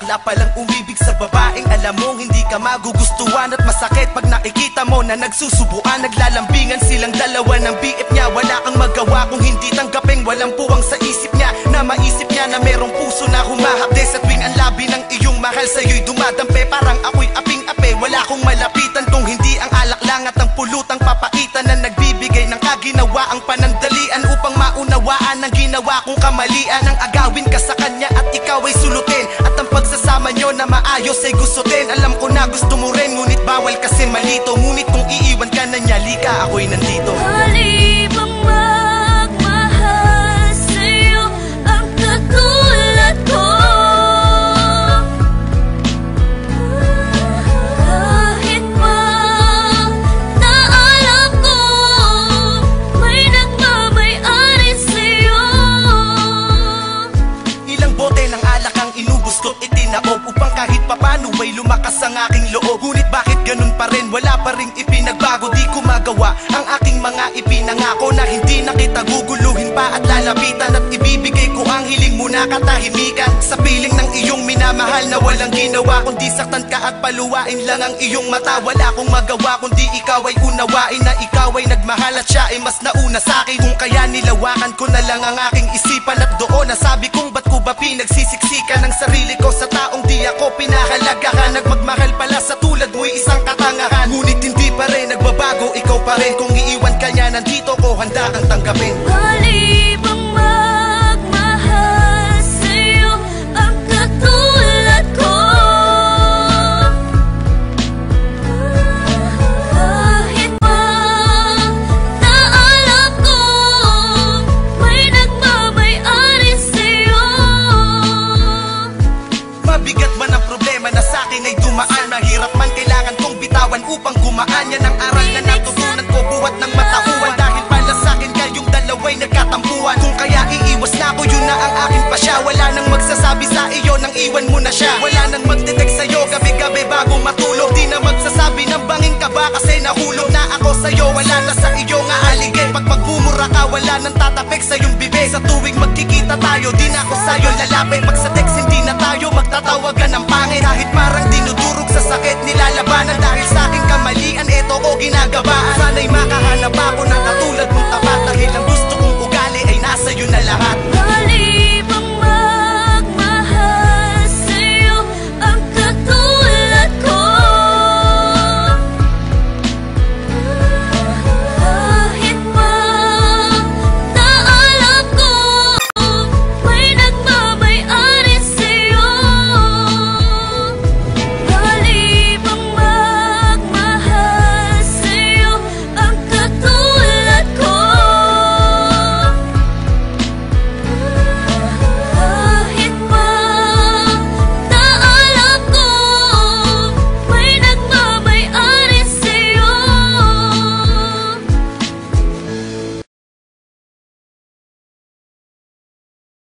bakla palang umibig sa babaeng alam mong hindi ka magugustuhan. At masakit pag nakikita mo na nagsusubuan. Naglalambingan silang dalawa ng BF niya. Wala kang magawa kung hindi tanggapin. Walang puwang sa isip niya na maisip niya na merong puso na humahapde. Sa tuwing ang labi ng iyong mahal sa'yo'y dumadampe. Parang ako'y aping-ape, wala kong malapitan kung hindi ang alak lang at ang pulutang papaitan na nagbibigay ng kaginawa ang panandalian upang maunawaan ang ginawa kong kamalian. Ang agawin ka sa kanya at ikaw ay sulutin, at ang pagsasama nyo na maayos ay gustutin. Alam ko na gusto mo rin, ngunit bawal kasi malito. Ngunit kung iiwan ka na niya, lika ako'y nandito. Halibang magmahal sa'yo ang katulad ko. Kahit pa na alam ko may nagmamay-ari sa'yo. Ilang bote ng alak ang inubos ko't itinaob upang kahit papano ay lumakas ang aking loob. Ngunit bakit ganun pa rin, wala pa ring ipinagbago. Di ko magawa ang aking mga ipinangako na hindi na kita guguluhin pa at lalapitan. At ibibigay ko ang hiling mo na katahimikan sa piling ng iyong minamahal na walang ginawa kundi saktan ka at paluwain lang ang iyong mata. Wala akong magawa kundi ikaw ay unawain na ikaw ay nagmahal at siya ay mas nauna sa'kin. Kung kaya nilawakan ko na lang ang aking isipan at doon nasabi kong ba't ko ba pinagsisiksikan ang sarili ko sa taong di ako pinahalagahan. Nagmagmahal pala sa tulad mo'y isang katangahan, ngunit hindi pa rin nagbabago, ikaw pa rin. Kung iiwan ka niya, nandito ko, handa kang tanggapin. Halibang magmahal sa'yo ang katulad ko. Kahit pa na alam ko may nagmamay-ari sa'yo. Mabigat man ang problema na sa'kin ay dumaan, mahirap man kailangan kong bitawan upang gumaan. Yan ang aral na natutunan ko buhat ng matauhan. Dahil pala sa'kin kayong dalawa'y nagkatampuan. Kung kaya iiwas na ako, yun na ang aking pasya. Wala nang magsasabi sa iyo nang iwan mo na siya. Wala nang magdetect sa'yo gabi-gabi bago matulog. Di na magsasabi ng banging ka ba kasi nahulog na ako sa'yo. Wala na sa iyo nga aligay. Pag magmumura ka, wala nang tatapik sa iyong bibig. Sa tuwing magkikita tayo, di na ako sa'yo lalapit. Pag sa